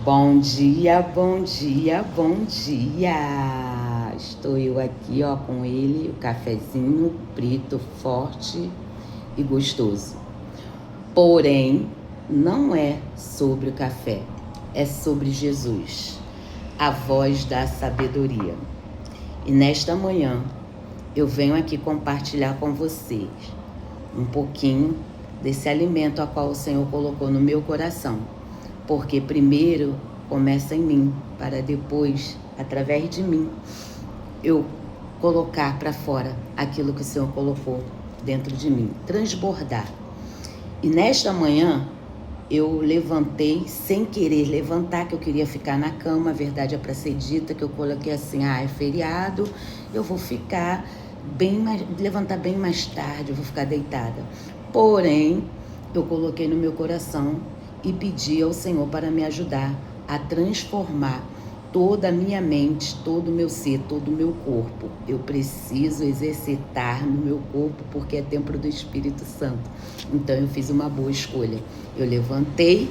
Bom dia, bom dia, bom dia! Estou eu aqui, ó, com ele, o cafezinho preto, forte e gostoso. Porém, não é sobre o café, é sobre Jesus, a voz da sabedoria. E nesta manhã, eu venho aqui compartilhar com vocês um pouquinho desse alimento a qual o Senhor colocou no meu coração. Porque primeiro começa em mim, para depois, através de mim, eu colocar para fora aquilo que o Senhor colocou dentro de mim, transbordar. E nesta manhã, eu levantei, sem querer levantar, que eu queria ficar na cama, a verdade é para ser dita, que eu coloquei assim, é feriado, eu vou ficar levantar bem mais tarde, eu vou ficar deitada. Porém, eu coloquei no meu coração e pedi ao Senhor para me ajudar a transformar toda a minha mente, todo o meu ser, todo o meu corpo. Eu preciso exercitar no meu corpo porque é templo do Espírito Santo. Então eu fiz uma boa escolha. Eu levantei,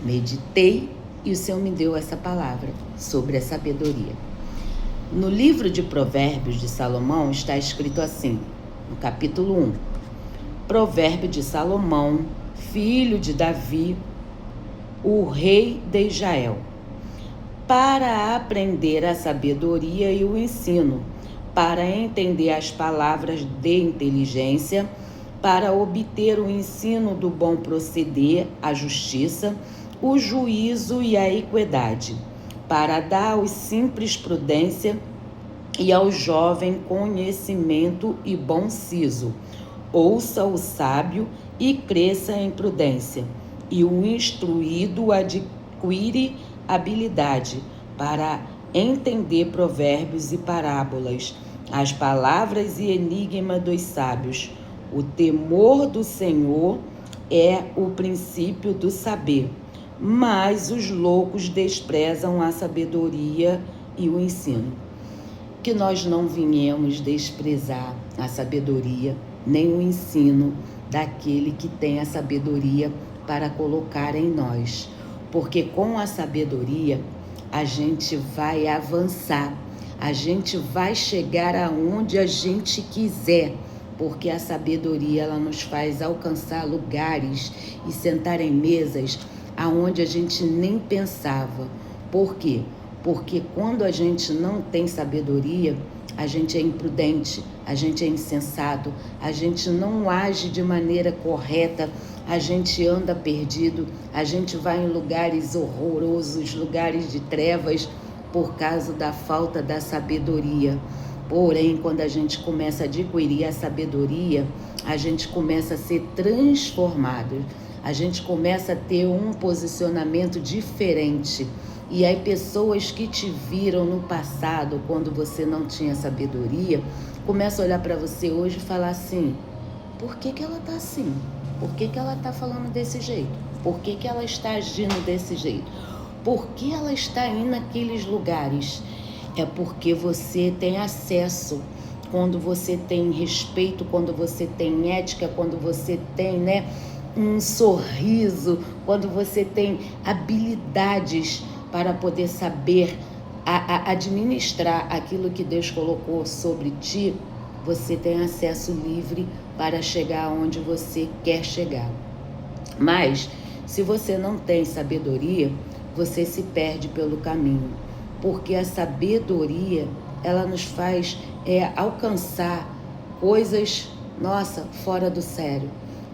meditei e o Senhor me deu essa palavra sobre a sabedoria. No livro de Provérbios de Salomão está escrito assim, no capítulo 1. Provérbio de Salomão, filho de Davi, o rei de Israel, para aprender a sabedoria e o ensino, para entender as palavras de inteligência, para obter o ensino do bom proceder, a justiça, o juízo e a equidade, para dar aos simples prudência e ao jovem conhecimento e bom siso. Ouça o sábio e cresça em prudência, e o instruído adquire habilidade para entender provérbios e parábolas, as palavras e enigma dos sábios. O temor do Senhor é o princípio do saber, mas os loucos desprezam a sabedoria e o ensino. Que nós não venhamos desprezar a sabedoria, nem o ensino daquele que tem a sabedoria para colocar em nós. Porque com a sabedoria a gente vai avançar, a gente vai chegar aonde a gente quiser, porque a sabedoria ela nos faz alcançar lugares e sentar em mesas aonde a gente nem pensava. Por quê? Porque quando a gente não tem sabedoria, a gente é imprudente, a gente é insensato, a gente não age de maneira correta, a gente anda perdido, a gente vai em lugares horrorosos, lugares de trevas, por causa da falta da sabedoria. Porém, quando a gente começa a adquirir a sabedoria, a gente começa a ser transformado, a gente começa a ter um posicionamento diferente. E aí pessoas que te viram no passado, quando você não tinha sabedoria, começam a olhar para você hoje e falar assim, por que ela tá assim? Por que ela tá falando desse jeito? Por que ela está agindo desse jeito? Por que ela está indo naqueles lugares? É porque você tem acesso, quando você tem respeito, quando você tem ética, quando você tem, um sorriso, quando você tem habilidades para poder saber administrar aquilo que Deus colocou sobre ti, você tem acesso livre para chegar onde você quer chegar. Mas, se você não tem sabedoria, você se perde pelo caminho, porque a sabedoria, ela nos faz alcançar coisas, fora do sério,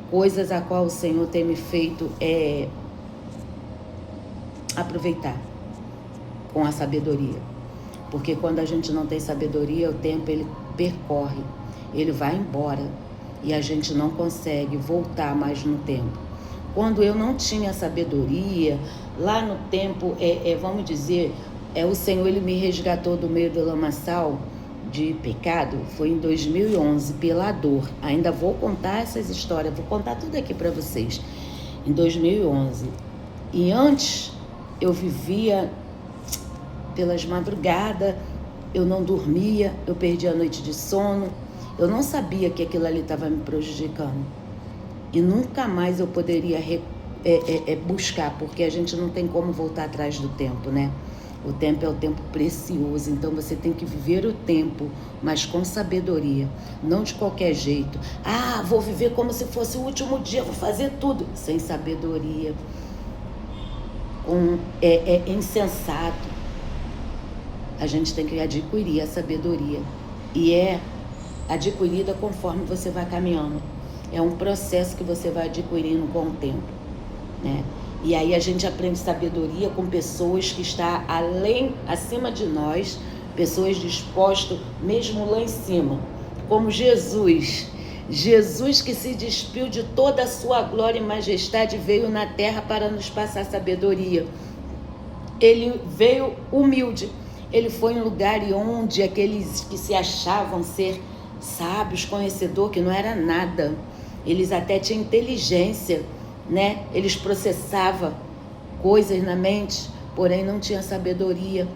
coisas a qual o Senhor tem me feito aproveitar com a sabedoria. Porque quando a gente não tem sabedoria, o tempo ele percorre, ele vai embora e a gente não consegue voltar mais no tempo. Quando eu não tinha sabedoria, lá no tempo, vamos dizer, o Senhor ele me resgatou do meio do lamaçal de pecado, foi em 2011, pela dor. Ainda vou contar essas histórias, vou contar tudo aqui para vocês. Em 2011. E antes, eu vivia pelas madrugadas, eu não dormia, eu perdia a noite de sono, eu não sabia que aquilo ali estava me prejudicando. E nunca mais eu poderia buscar, porque a gente não tem como voltar atrás do tempo, né? O tempo é o tempo precioso, então você tem que viver o tempo, mas com sabedoria, não de qualquer jeito. Ah, vou viver como se fosse o último dia, vou fazer tudo sem sabedoria. É insensato. A gente tem que adquirir a sabedoria, e é adquirida conforme você vai caminhando. É um processo que você vai adquirindo com o tempo, né? E aí a gente aprende sabedoria com pessoas que estão acima de nós, pessoas dispostas mesmo lá em cima, como Jesus. Jesus, que se despiu de toda a sua glória e majestade, veio na terra para nos passar sabedoria. Ele veio humilde. Ele foi em lugar onde aqueles que se achavam ser sábios, conhecedor, que não era nada, eles até tinham inteligência, né? Eles processavam coisas na mente, porém não tinham sabedoria.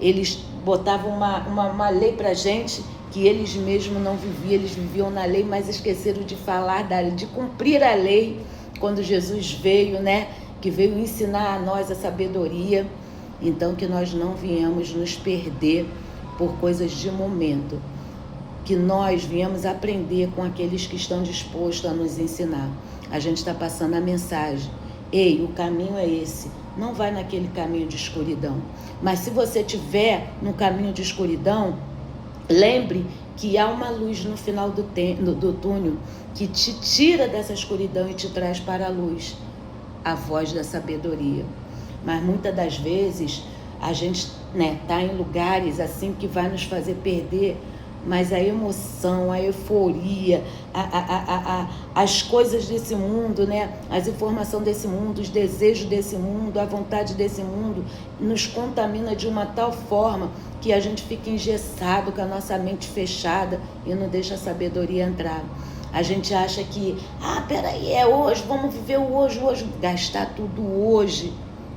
Eles botavam uma lei pra gente que eles mesmos não viviam. Eles viviam na lei, mas esqueceram de falar de cumprir a lei quando Jesus veio, né? Que veio ensinar a nós a sabedoria. Então que nós não viemos nos perder por coisas de momento, que nós viemos aprender com aqueles que estão dispostos a nos ensinar. A gente está passando a mensagem: ei, o caminho é esse, não vai naquele caminho de escuridão. Mas se você estiver no caminho de escuridão, lembre que há uma luz no final do túnel que te tira dessa escuridão e te traz para a luz, a voz da sabedoria. Mas muitas das vezes a gente tá em lugares assim que vai nos fazer perder, mas a emoção, a euforia, as coisas desse mundo, né? As informações desse mundo, os desejos desse mundo, a vontade desse mundo, nos contamina de uma tal forma que a gente fica engessado, com a nossa mente fechada e não deixa a sabedoria entrar. A gente acha que, peraí, é hoje, vamos viver o hoje, gastar tudo hoje,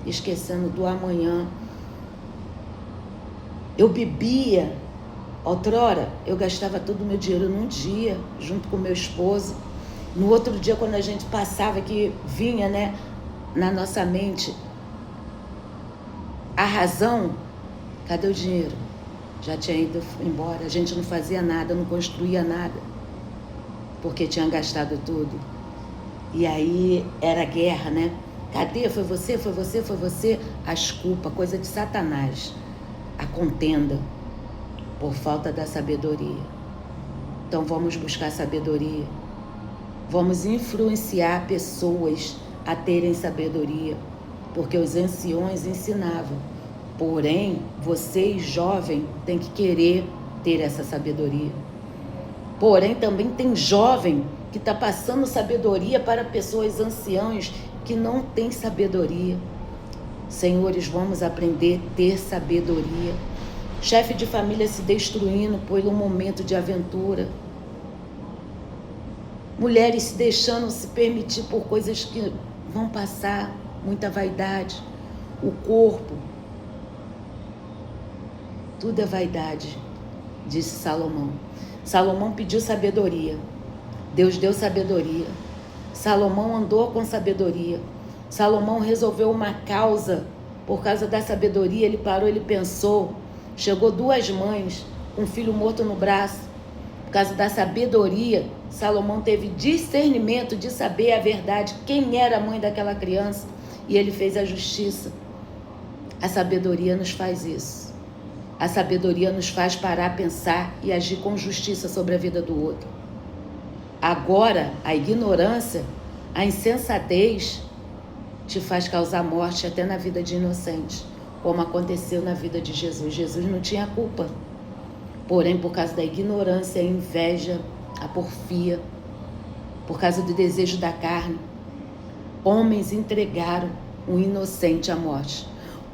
esquecendo do amanhã. Eu bebia, outrora, eu gastava todo o meu dinheiro num dia, junto com meu esposo. No outro dia, quando a gente passava, que vinha, né, na nossa mente a razão, cadê o dinheiro? Já tinha ido embora, a gente não fazia nada, não construía nada, porque tinha gastado tudo. E aí era guerra, né? Cadê? Foi você, foi você, foi você. As culpas, coisa de Satanás. A contenda por falta da sabedoria. Então vamos buscar sabedoria. Vamos influenciar pessoas a terem sabedoria, porque os anciões ensinavam. Porém, vocês, jovens, têm que querer ter essa sabedoria. Porém, também tem jovem que está passando sabedoria para pessoas anciãs que não têm sabedoria. Senhores, vamos aprender a ter sabedoria. Chefe de família se destruindo por um momento de aventura. Mulheres se deixando se permitir por coisas que vão passar, muita vaidade. O corpo, tudo é vaidade, disse Salomão. Salomão pediu sabedoria. Deus deu sabedoria. Salomão andou com sabedoria. Salomão resolveu uma causa. Por causa da sabedoria, ele parou, ele pensou. Chegou 2 mães, um filho morto no braço. Por causa da sabedoria, Salomão teve discernimento de saber a verdade, quem era a mãe daquela criança, e ele fez a justiça. A sabedoria nos faz isso. A sabedoria nos faz parar, pensar e agir com justiça sobre a vida do outro. Agora, a ignorância, a insensatez te faz causar morte até na vida de inocentes, como aconteceu na vida de Jesus. Jesus não tinha culpa. Porém, por causa da ignorância, a inveja, a porfia, por causa do desejo da carne, homens entregaram um inocente à morte.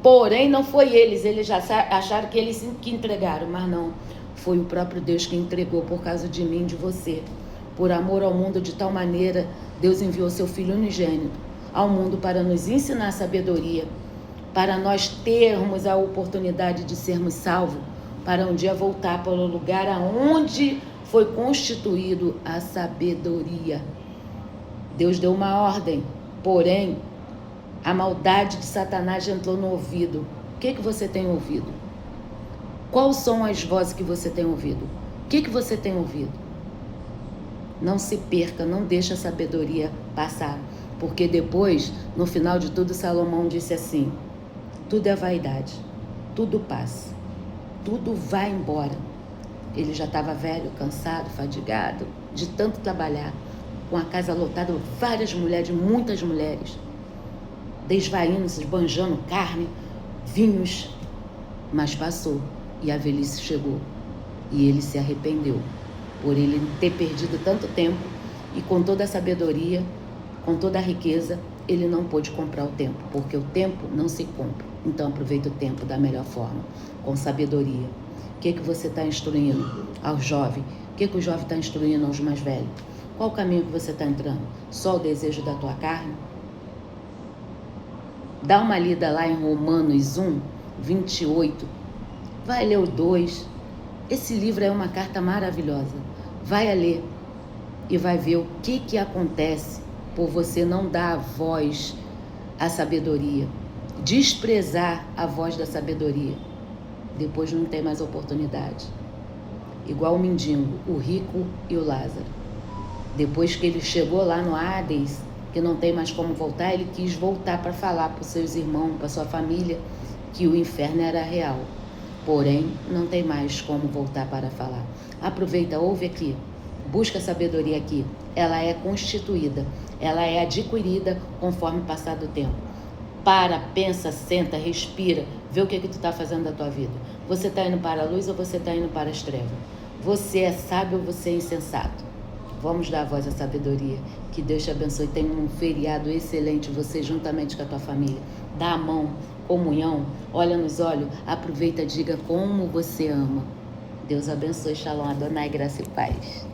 Porém, não foi eles já acharam que eles que entregaram, mas não. Foi o próprio Deus que entregou por causa de mim e de você. Por amor ao mundo, de tal maneira, Deus enviou seu Filho unigênito ao mundo para nos ensinar sabedoria, para nós termos a oportunidade de sermos salvos, para um dia voltar para o lugar aonde foi constituído a sabedoria. Deus deu uma ordem, porém, A maldade de Satanás entrou no ouvido. O que você tem ouvido? Quais são as vozes que você tem ouvido? O que você tem ouvido? Não se perca, não deixe a sabedoria passar. Porque depois, no final de tudo, Salomão disse assim: tudo é vaidade, tudo passa, tudo vai embora. Ele já estava velho, cansado, fadigado, de tanto trabalhar, com a casa lotada, várias mulheres, muitas mulheres, desvaindo, se esbanjando carne, vinhos. Mas passou e a velhice chegou. E ele se arrependeu por ele ter perdido tanto tempo e com toda a sabedoria, com toda a riqueza, ele não pôde comprar o tempo, porque o tempo não se compra. Então aproveita o tempo da melhor forma, com sabedoria. O que você está instruindo ao jovem? O que o jovem está instruindo aos mais velhos? Qual o caminho que você está entrando? Só o desejo da tua carne? Dá uma lida lá em Romanos 1, 28. Vai ler o 2. Esse livro é uma carta maravilhosa. Vai a ler e vai ver o que acontece por você não dar a voz à sabedoria, desprezar a voz da sabedoria. Depois não tem mais oportunidade. Igual o mendigo, o rico e o Lázaro. Depois que ele chegou lá no Hades, que não tem mais como voltar, ele quis voltar para falar para os seus irmãos, para sua família, que o inferno era real. Porém, não tem mais como voltar para falar. Aproveita, ouve aqui, busca sabedoria aqui. Ela é constituída, ela é adquirida conforme o passar do tempo. Para, pensa, senta, respira, vê o que tu está fazendo da tua vida. Você está indo para a luz ou você está indo para as trevas? Você é sábio ou você é insensato? Vamos dar a voz à sabedoria. Que Deus te abençoe. Tenha um feriado excelente, você juntamente com a tua família. Dá a mão, comunhão, olha nos olhos, aproveita, diga como você ama. Deus abençoe. Shalom, Adonai, graça e paz.